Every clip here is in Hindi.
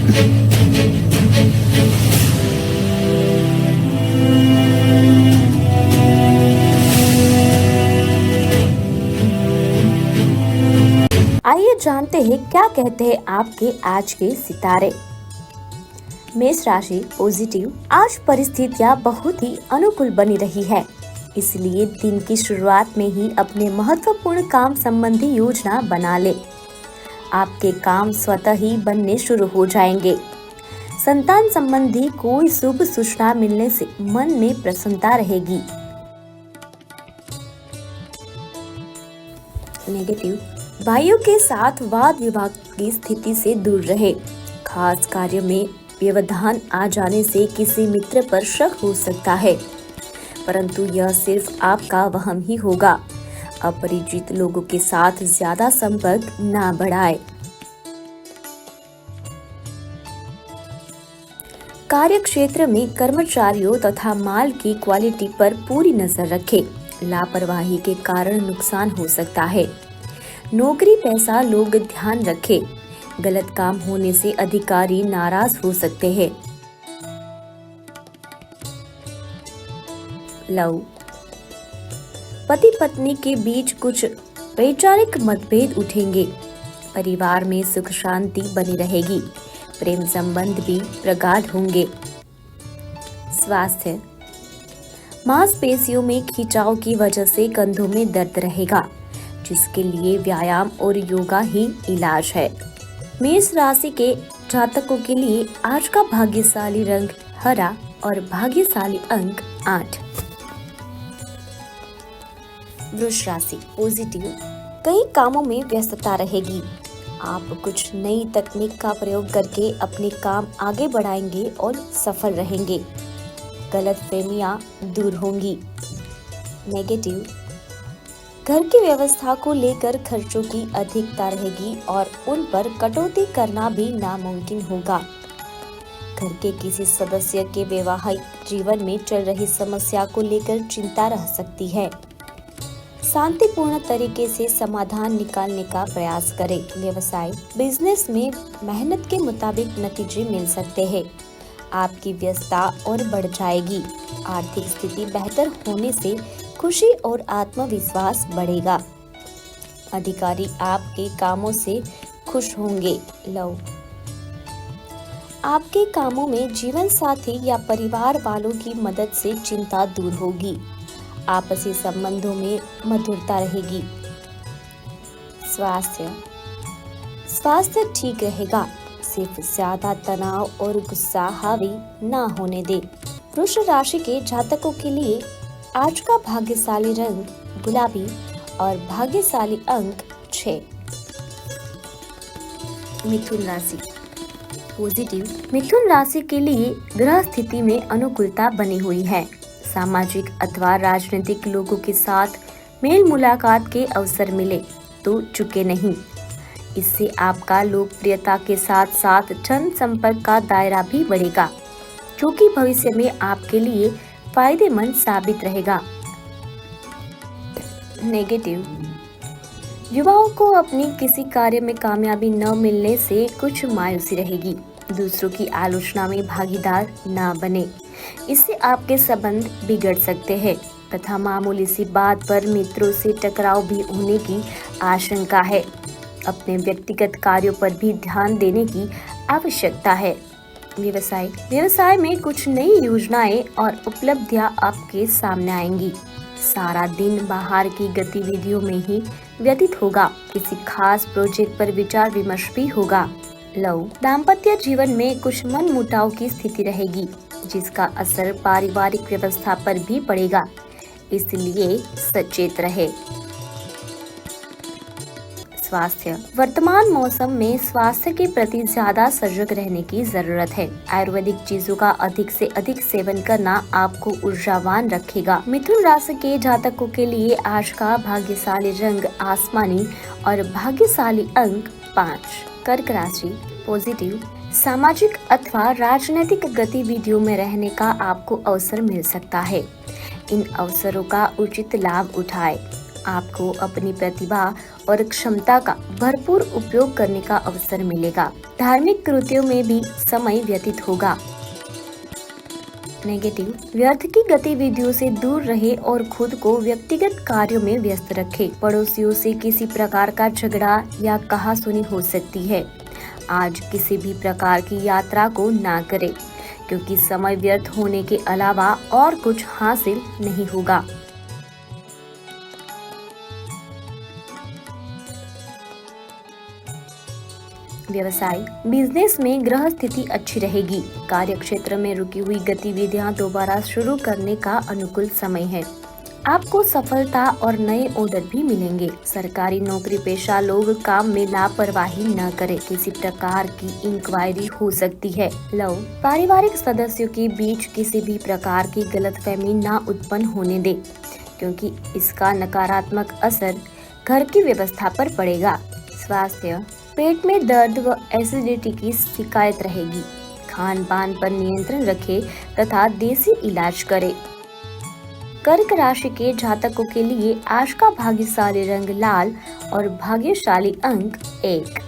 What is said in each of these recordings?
आइए जानते हैं क्या कहते हैं आपके आज के सितारे। मेष राशि पॉजिटिव। आज परिस्थितियां बहुत ही अनुकूल बनी रही है, इसलिए दिन की शुरुआत में ही अपने महत्वपूर्ण काम संबंधी योजना बना ले। आपके काम स्वतः ही बनने शुरू हो जाएंगे। संतान संबंधी कोई शुभ सूचना मिलने से मन में प्रसन्नता रहेगी। नेगेटिव। भाइयों के साथ वाद विवाद की स्थिति से दूर रहे। खास कार्य में व्यवधान आ जाने से किसी मित्र पर शक हो सकता है, परंतु यह सिर्फ आपका वहम ही होगा। अपरिचित लोगों के साथ ज्यादा संपर्क ना बढ़ाए। कार्य क्षेत्र में कर्मचारियों तथा माल की क्वालिटी पर पूरी नजर रखें। लापरवाही के कारण नुकसान हो सकता है। नौकरी पैसा लोग ध्यान रखें। गलत काम होने से अधिकारी नाराज हो सकते हैं। लव। पति पत्नी के बीच कुछ वैचारिक मतभेद उठेंगे। परिवार में सुख शांति बनी रहेगी। प्रेम संबंध भी प्रगाढ़ होंगे। स्वास्थ्य। मांसपेशियों में खिंचाव की वजह से कंधों में दर्द रहेगा, जिसके लिए व्यायाम और योगा ही इलाज है। मेष राशि के जातकों के लिए आज का भाग्यशाली रंग हरा और भाग्यशाली अंक 8। वृष राशि पॉजिटिव। कई कामों में व्यस्तता रहेगी। आप कुछ नई तकनीक का प्रयोग करके अपने काम आगे बढ़ाएंगे और सफल रहेंगे। गलतफहमियां दूर होंगी। नेगेटिव। घर की व्यवस्था को लेकर खर्चों की अधिकता रहेगी और उन पर कटौती करना भी नामुमकिन होगा। घर के किसी सदस्य के वैवाहिक जीवन में चल रही समस्या को लेकर चिंता रह सकती है। शांतिपूर्ण तरीके से समाधान निकालने का प्रयास करें। व्यवसाय बिजनेस में मेहनत के मुताबिक नतीजे मिल सकते हैं। आपकी व्यस्तता और बढ़ जाएगी। आर्थिक स्थिति बेहतर होने से खुशी और आत्मविश्वास बढ़ेगा। अधिकारी आपके कामों से खुश होंगे। लव। आपके कामों में जीवन साथी या परिवार वालों की मदद से चिंता दूर होगी। आपसी संबंधों में मधुरता रहेगी। स्वास्थ्य ठीक रहेगा। सिर्फ ज्यादा तनाव और गुस्सा हावी ना होने दे। वृष राशि के जातकों के लिए आज का भाग्यशाली रंग गुलाबी और भाग्यशाली अंक 6। मिथुन राशि पॉजिटिव। मिथुन राशि के लिए ग्रह स्थिति में अनुकूलता बनी हुई है। सामाजिक अथवा राजनीतिक लोगों के साथ मेल मुलाकात के अवसर मिले तो चुके नहीं। इससे आपका लोकप्रियता के साथ साथ जन संपर्क का दायरा भी बढ़ेगा, क्योंकि भविष्य में आपके लिए फायदेमंद साबित रहेगा। नेगेटिव। युवाओं को अपनी किसी कार्य में कामयाबी न मिलने से कुछ मायूसी रहेगी। दूसरों की आलोचना में भागीदार ना बने, इससे आपके संबंध बिगड़ सकते हैं तथा मामूली सी बात पर मित्रों से टकराव भी होने की आशंका है। अपने व्यक्तिगत कार्यों पर भी ध्यान देने की आवश्यकता है। व्यवसाय में कुछ नई योजनाएं और उपलब्धियां आपके सामने आएंगी। सारा दिन बाहर की गतिविधियों में ही व्यतीत होगा। किसी खास प्रोजेक्ट पर विचार विमर्श भी होगा। लव। दाम्पत्य जीवन में कुछ मनमुटाव की स्थिति रहेगी, जिसका असर पारिवारिक व्यवस्था पर भी पड़ेगा, इसलिए सचेत रहे। स्वास्थ्य। वर्तमान मौसम में स्वास्थ्य के प्रति ज्यादा सजग रहने की जरूरत है। आयुर्वेदिक चीजों का अधिक से अधिक सेवन करना आपको ऊर्जावान रखेगा। मिथुन राशि के जातकों के लिए आज का भाग्यशाली रंग आसमानी और भाग्यशाली अंक 5। कर्क राशि पॉजिटिव। सामाजिक अथवा राजनीतिक गतिविधियों में रहने का आपको अवसर मिल सकता है। इन अवसरों का उचित लाभ उठाएं। आपको अपनी प्रतिभा और क्षमता का भरपूर उपयोग करने का अवसर मिलेगा। धार्मिक कृत्यों में भी समय व्यतीत होगा। नेगेटिव, व्यर्थ की गतिविधियों से दूर रहे और खुद को व्यक्तिगत कार्यों में व्यस्त रखे। पड़ोसियों से किसी प्रकार का झगड़ा या कहासुनी हो सकती है। आज किसी भी प्रकार की यात्रा को ना करें, क्योंकि समय व्यर्थ होने के अलावा और कुछ हासिल नहीं होगा। व्यवसाय, बिजनेस में ग्रह स्थिति अच्छी रहेगी। कार्य क्षेत्र में रुकी हुई गतिविधियां दोबारा शुरू करने का अनुकूल समय है। आपको सफलता और नए ऑर्डर भी मिलेंगे। सरकारी नौकरी पेशा लोग काम में लापरवाही न करें। किसी प्रकार की इंक्वायरी हो सकती है। लव, पारिवारिक सदस्यों के बीच किसी भी प्रकार की गलतफहमी न उत्पन्न होने दे, क्योंकि इसका नकारात्मक असर घर की व्यवस्था पर पड़ेगा। स्वास्थ्य, पेट में दर्द व एसिडिटी की शिकायत रहेगी। खान पान पर नियंत्रण रखें तथा देसी इलाज करें। कर्क राशि के जातकों के लिए आज का भाग्यशाली रंग लाल और भाग्यशाली अंक 1।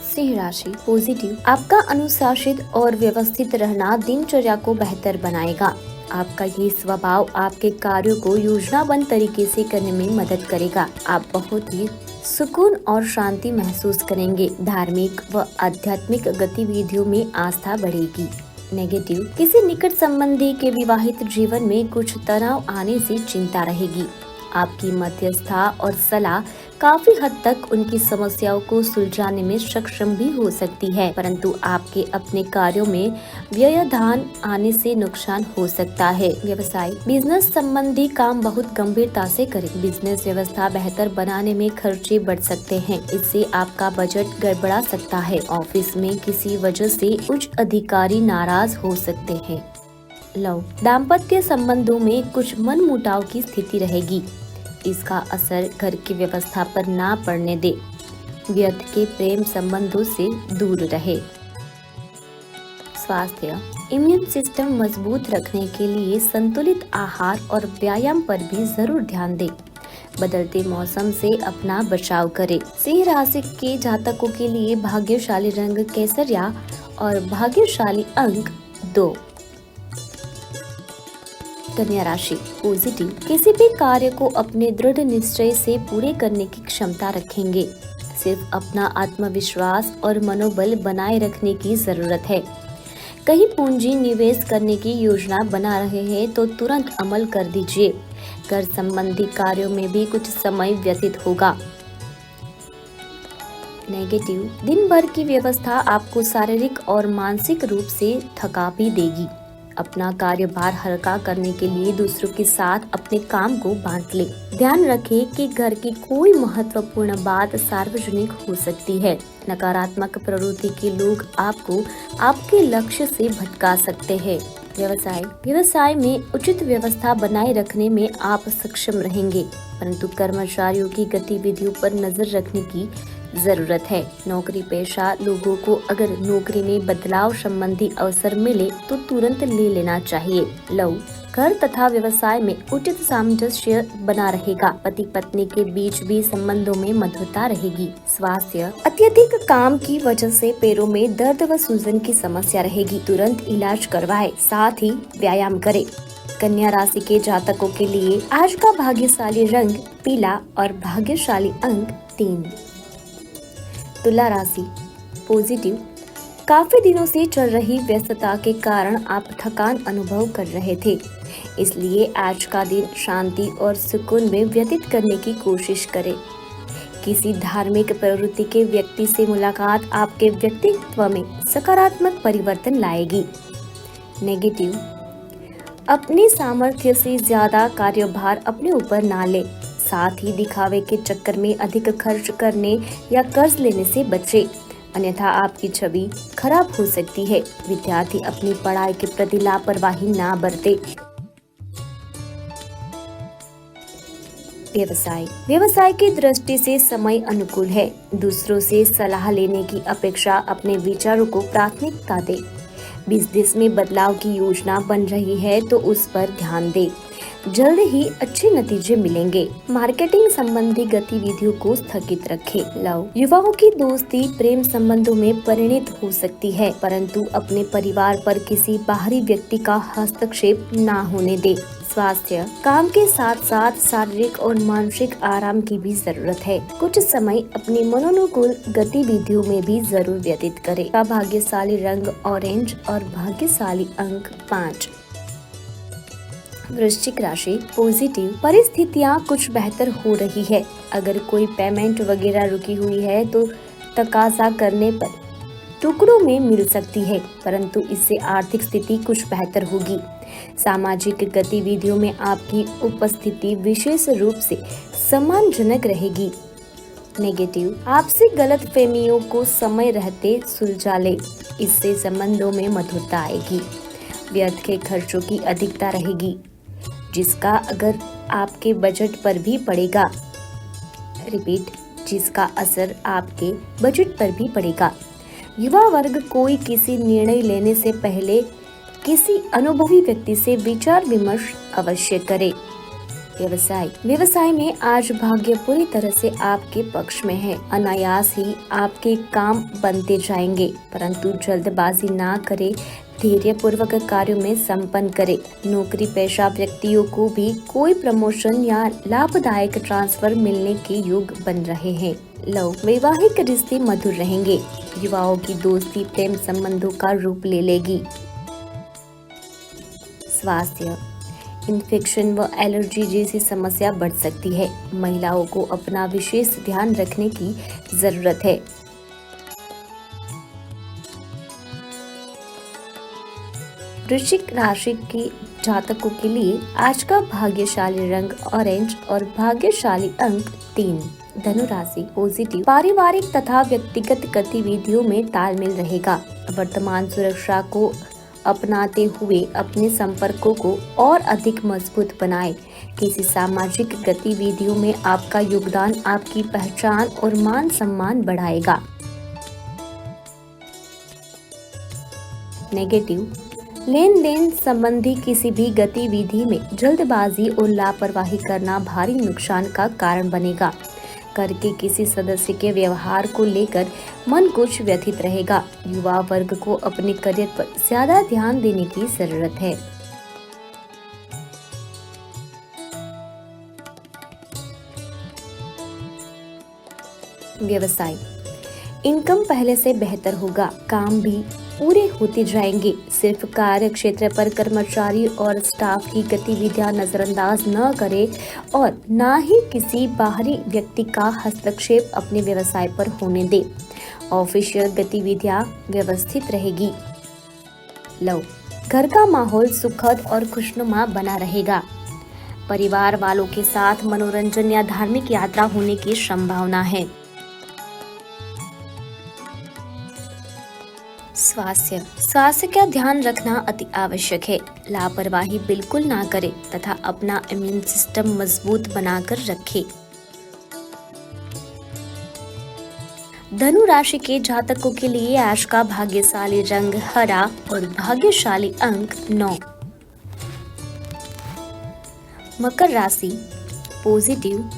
सिंह राशि, पॉजिटिव, आपका अनुशासित और व्यवस्थित रहना दिनचर्या को बेहतर बनाएगा। आपका ये स्वभाव आपके कार्यों को योजनाबद्ध तरीके से करने में मदद करेगा। आप बहुत ही सुकून और शांति महसूस करेंगे। धार्मिक व आध्यात्मिक गतिविधियों में आस्था बढ़ेगी। नेगेटिव, किसी निकट संबंधी के विवाहित जीवन में कुछ तनाव आने से चिंता रहेगी। आपकी मध्यस्थता और सलाह काफी हद तक उनकी समस्याओं को सुलझाने में सक्षम भी हो सकती है, परंतु आपके अपने कार्यों में व्यवधान आने से नुकसान हो सकता है। व्यवसाय, बिजनेस संबंधी काम बहुत गंभीरता से करें। बिजनेस व्यवस्था बेहतर बनाने में खर्चे बढ़ सकते हैं, इससे आपका बजट गड़बड़ा सकता है। ऑफिस में किसी वजह से उच्च अधिकारी नाराज हो सकते हैं। लव, दाम्पत्य संबंधों में कुछ मनमुटाव की स्थिति रहेगी। इसका असर घर की व्यवस्था पर ना पड़ने दे। व्यर्थ के प्रेम संबंधों से दूर रहे। स्वास्थ्य, इम्यून सिस्टम मजबूत रखने के लिए संतुलित आहार और व्यायाम पर भी जरूर ध्यान दें। बदलते मौसम से अपना बचाव करें। सिंह राशि के जातकों के लिए भाग्यशाली रंग केसरिया और भाग्यशाली अंक 2। कन्या राशि, पॉजिटिव, किसी भी कार्य को अपने दृढ़ निश्चय से पूरे करने की क्षमता रखेंगे। सिर्फ अपना आत्मविश्वास और मनोबल बनाए रखने की जरूरत है। कहीं पूंजी निवेश करने की योजना बना रहे हैं तो तुरंत अमल कर दीजिए। घर संबंधी कार्यों में भी कुछ समय व्यतीत होगा। नेगेटिव, दिन भर की व्यवस्था आपको शारीरिक और मानसिक रूप से थका भी देगी। अपना कार्यभार हल्का करने के लिए दूसरों के साथ अपने काम को बांट ले। ध्यान रखें कि घर की कोई महत्वपूर्ण बात सार्वजनिक हो सकती है। नकारात्मक प्रवृत्ति के लोग आपको आपके लक्ष्य से भटका सकते हैं। व्यवसाय में उचित व्यवस्था बनाए रखने में आप सक्षम रहेंगे, परंतु कर्मचारियों की गतिविधियों पर नजर रखने की जरूरत है। नौकरी पेशा लोगों को अगर नौकरी में बदलाव संबंधी अवसर मिले तो तुरंत ले लेना चाहिए। लव, घर तथा व्यवसाय में उचित सामंजस्य बना रहेगा। पति पत्नी के बीच भी संबंधों में मधुरता रहेगी। स्वास्थ्य, अत्यधिक काम की वजह से पैरों में दर्द व सूजन की समस्या रहेगी। तुरंत इलाज करवाएं, साथ ही व्यायाम करें। कन्या राशि के जातकों के लिए आज का भाग्यशाली रंग पीला और भाग्यशाली अंक 3। तुला राशि, पॉजिटिव, काफी दिनों से चल रही व्यस्तता के कारण आप थकान अनुभव कर रहे थे, इसलिए आज का दिन शांति और सुकून में व्यतीत करने की कोशिश करें। किसी धार्मिक प्रवृत्ति के व्यक्ति से मुलाकात आपके व्यक्तित्व में सकारात्मक परिवर्तन लाएगी। नेगेटिव, अपनी सामर्थ्य से ज्यादा कार्यभार अपने ऊपर ना ले। साथ ही दिखावे के चक्कर में अधिक खर्च करने या कर्ज लेने से बचें, अन्यथा आपकी छवि खराब हो सकती है। विद्यार्थी अपनी पढ़ाई के प्रति लापरवाही ना बरते। व्यवसाय की दृष्टि से समय अनुकूल है। दूसरों से सलाह लेने की अपेक्षा अपने विचारों को प्राथमिकता दे। बिजनेस में बदलाव की योजना बन रही है तो उस पर ध्यान दे। जल्द ही अच्छे नतीजे मिलेंगे। मार्केटिंग संबंधी गतिविधियों को स्थगित रखें। लव, युवाओं की दोस्ती प्रेम संबंधों में परिणत हो सकती है, परंतु अपने परिवार पर किसी बाहरी व्यक्ति का हस्तक्षेप न होने दे। स्वास्थ्य, काम के साथ साथ शारीरिक और मानसिक आराम की भी जरूरत है। कुछ समय अपनी मनोनुकूल गतिविधियों में भी जरूर व्यतीत करें। का भाग्यशाली रंग ऑरेंज और भाग्यशाली अंक 5। वृश्चिक राशि, पॉजिटिव, परिस्थितियाँ कुछ बेहतर हो रही है। अगर कोई पेमेंट वगैरह रुकी हुई है तो तकाजा करने पर टुकड़ों में मिल सकती है, परंतु इससे आर्थिक स्थिति कुछ बेहतर होगी। सामाजिक गतिविधियों में आपकी उपस्थिति विशेष रूप से सम्मानजनक रहेगी। नेगेटिव, आपसी गलतफहमियों को समय रहते सुलझा ले, इससे संबंधों में मधुरता आएगी। व्यर्थ के खर्चों की अधिकता रहेगी, जिसका अगर आपके बजट पर भी पड़ेगा। रिपीट, जिसका असर आपके बजट पर भी पड़ेगा। युवा वर्ग कोई किसी निर्णय लेने से पहले किसी अनुभवी व्यक्ति से विचार विमर्श अवश्य करे। व्यवसाय में आज भाग्य पूरी तरह से आपके पक्ष में है। अनायास ही आपके काम बनते जाएंगे, परंतु जल्दबाजी ना करे, धैर्य पूर्वक कार्यों में संपन्न करे। नौकरी पेशा व्यक्तियों को भी कोई प्रमोशन या लाभदायक ट्रांसफर मिलने के योग बन रहे हैं। लव, वैवाहिक रिश्ते मधुर रहेंगे। युवाओं की दोस्ती प्रेम संबंधों का रूप ले लेगी। स्वास्थ्य, इन्फेक्शन व एलर्जी जैसी समस्या बढ़ सकती है। महिलाओं को अपना विशेष ध्यान रखने की जरूरत है। वृश्चिक राशि के जातकों के लिए आज का भाग्यशाली रंग ऑरेंज और भाग्यशाली अंक 3। धनु राशि, पॉजिटिव, पारिवारिक तथा व्यक्तिगत गतिविधियों में तालमेल रहेगा। वर्तमान सुरक्षा को अपनाते हुए अपने संपर्कों को और अधिक मजबूत बनाएं। किसी सामाजिक गतिविधियों में आपका योगदान आपकी पहचान और मान सम्मान बढ़ाएगा। नेगेटिव, लेन देन संबंधी किसी भी गतिविधि में जल्दबाजी और लापरवाही करना भारी नुकसान का कारण बनेगा। घर के किसी सदस्य के व्यवहार को लेकर मन कुछ व्यथित रहेगा। युवा वर्ग को अपने करियर पर ज्यादा ध्यान देने की जरूरत है। व्यवसाय, इनकम पहले से बेहतर होगा। काम भी पूरे होते जाएंगे। सिर्फ कार्य क्षेत्र पर कर्मचारी और स्टाफ की गतिविधियां नजरअंदाज न करें और न ही किसी बाहरी व्यक्ति का हस्तक्षेप अपने व्यवसाय पर होने दे। ऑफिशियल गतिविधियां व्यवस्थित रहेगी। लव, घर का माहौल सुखद और खुशनुमा बना रहेगा। परिवार वालों के साथ मनोरंजन या धार्मिक यात्रा होने की संभावना है। स्वास्थ्य का ध्यान रखना अति आवश्यक है। लापरवाही बिल्कुल ना करें तथा अपना इम्यून सिस्टम मजबूत बनाकर रखें। धनु राशि के जातकों के लिए आज का भाग्यशाली रंग हरा और भाग्यशाली अंक 9। मकर राशि, पॉजिटिव,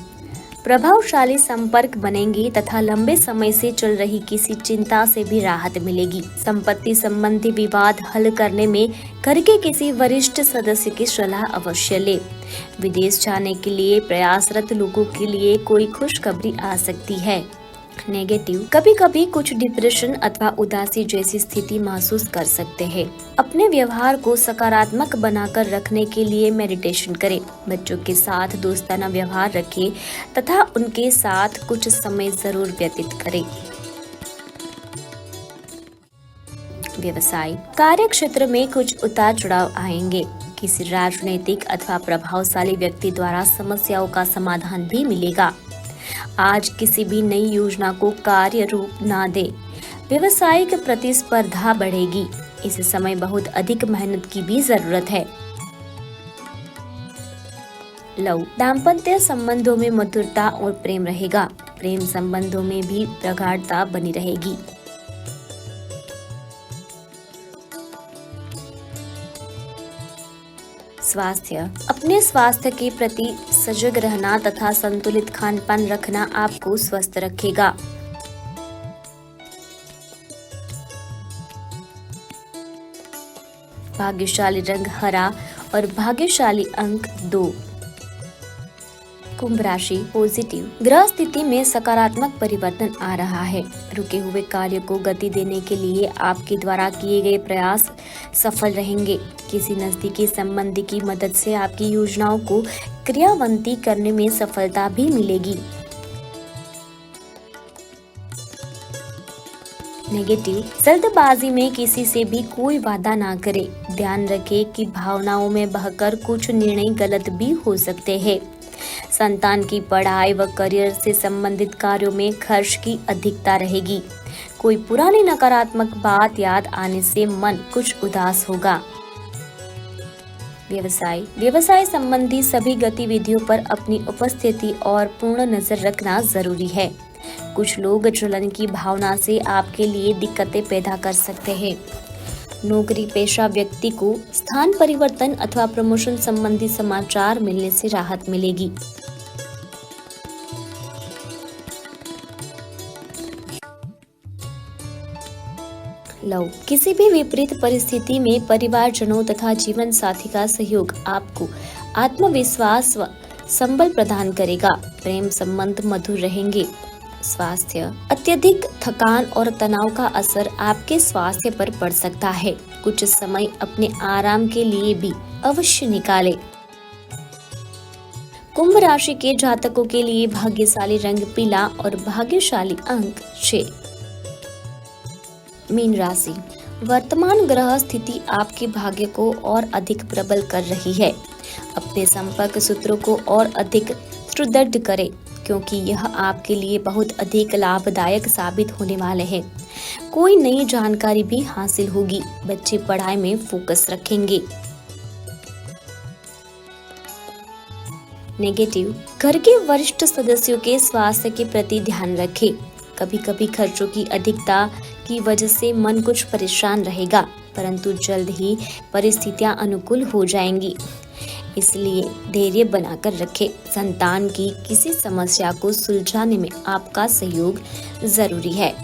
प्रभावशाली संपर्क बनेंगे तथा लंबे समय से चल रही किसी चिंता से भी राहत मिलेगी। संपत्ति संबंधी विवाद हल करने में घर के किसी वरिष्ठ सदस्य की सलाह अवश्य ले। विदेश जाने के लिए प्रयासरत लोगों के लिए कोई खुशखबरी आ सकती है। नेगेटिव, कभी कभी कुछ डिप्रेशन अथवा उदासी जैसी स्थिति महसूस कर सकते हैं। अपने व्यवहार को सकारात्मक बनाकर रखने के लिए मेडिटेशन करें। बच्चों के साथ दोस्ताना व्यवहार रखें तथा उनके साथ कुछ समय जरूर व्यतीत करें। व्यवसाय, कार्य क्षेत्र में कुछ उतार चढ़ाव आएंगे। किसी राजनीतिक अथवा प्रभावशाली व्यक्ति द्वारा समस्याओं का समाधान भी मिलेगा। आज किसी भी नई योजना को कार्य रूप ना दे। व्यवसायिक प्रतिस्पर्धा बढ़ेगी। इस समय बहुत अधिक मेहनत की भी जरूरत है। लव, दाम्पत्य संबंधों में मधुरता और प्रेम रहेगा। प्रेम संबंधों में भी प्रगाढ़ता बनी रहेगी। स्वास्थ्य। अपने स्वास्थ्य के प्रति सजग रहना तथा संतुलित खान पान रखना आपको स्वस्थ रखेगा। भाग्यशाली रंग हरा और भाग्यशाली अंक 2। कुंभ राशि पॉजिटिव। ग्रह स्थिति में सकारात्मक परिवर्तन आ रहा है। रुके हुए कार्य को गति देने के लिए आपके द्वारा किए गए प्रयास सफल रहेंगे। किसी नजदीकी संबंधी की मदद से आपकी योजनाओं को क्रियान्वित करने में सफलता भी मिलेगी। नेगेटिव। जल्दबाजी में किसी से भी कोई वादा ना करें। ध्यान रखें कि भावनाओं में बहकर कुछ निर्णय गलत भी हो सकते हैं। संतान की पढ़ाई व करियर से संबंधित कार्यों में खर्च की अधिकता रहेगी। कोई पुरानी नकारात्मक बात याद आने से मन कुछ उदास होगा। व्यवसाय संबंधी सभी गतिविधियों पर अपनी उपस्थिति और पूर्ण नजर रखना जरूरी है। कुछ लोग जलन की भावना से आपके लिए दिक्कतें पैदा कर सकते हैं। नौकरी पेशा व्यक्ति को स्थान परिवर्तन अथवा प्रमोशन संबंधी समाचार मिलने से राहत मिलेगी। लव। किसी भी विपरीत परिस्थिति में परिवारजनों तथा जीवन साथी का सहयोग आपको आत्मविश्वास व संबल प्रदान करेगा। प्रेम संबंध मधुर रहेंगे। स्वास्थ्य। अत्यधिक थकान और तनाव का असर आपके स्वास्थ्य पर पड़ सकता है। कुछ समय अपने आराम के लिए भी अवश्य निकालें। कुंभ राशि के जातकों के लिए भाग्यशाली रंग पीला और भाग्यशाली अंक 6। मीन राशि। वर्तमान ग्रह स्थिति आपके भाग्य को और अधिक प्रबल कर रही है। अपने संपर्क सूत्रों को और अधिक सुदृढ़ करें, क्योंकि यह आपके लिए बहुत अधिक लाभदायक साबित होने वाले हैं। कोई नई जानकारी भी हासिल होगी। बच्चे पढ़ाई में फोकस रखेंगे। नेगेटिव। घर के वरिष्ठ सदस्यों के स्वास्थ्य के प्रति ध्यान रखें। कभी कभी खर्चों की अधिकता की वजह से मन कुछ परेशान रहेगा, परंतु जल्द ही परिस्थितियां अनुकूल हो जाएंगी, इसलिए धैर्य बनाकर रखें। संतान की किसी समस्या को सुलझाने में आपका सहयोग जरूरी है।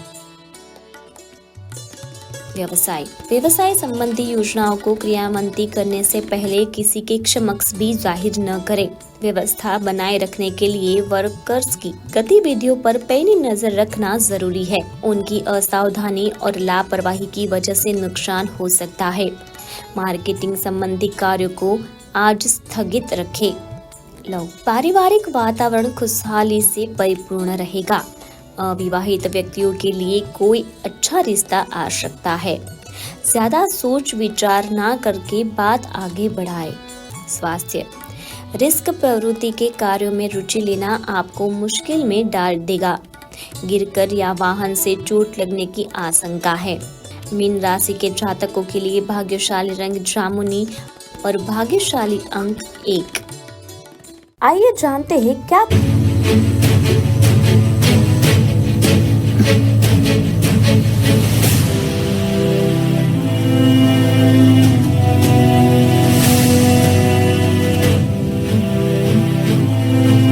व्यवसाय संबंधी योजनाओं को क्रियान्वित करने से पहले किसी के समक्ष भी जाहिर न करें। व्यवस्था बनाए रखने के लिए वर्कर्स की गतिविधियों पर पैनी नजर रखना जरूरी है। उनकी असावधानी और लापरवाही की वजह से नुकसान हो सकता है। मार्केटिंग संबंधी कार्यों को आज स्थगित रखें। पारिवारिक वातावरण खुशहाली से परिपूर्ण रहेगा। अविवाहित व्यक्तियों के लिए कोई अच्छा रिश्ता आ सकता है। ज्यादा सोच विचार ना करके बात आगे बढ़ाएं। स्वास्थ्य। रिस्क प्रवृत्ति के कार्यों में रुचि लेना आपको मुश्किल में डाल देगा। गिरकर या वाहन से चोट लगने की आशंका है। मीन राशि के जातकों के लिए भाग्यशाली रंग जामुनी और भाग्यशाली अंक 1। आइए जानते हैं क्या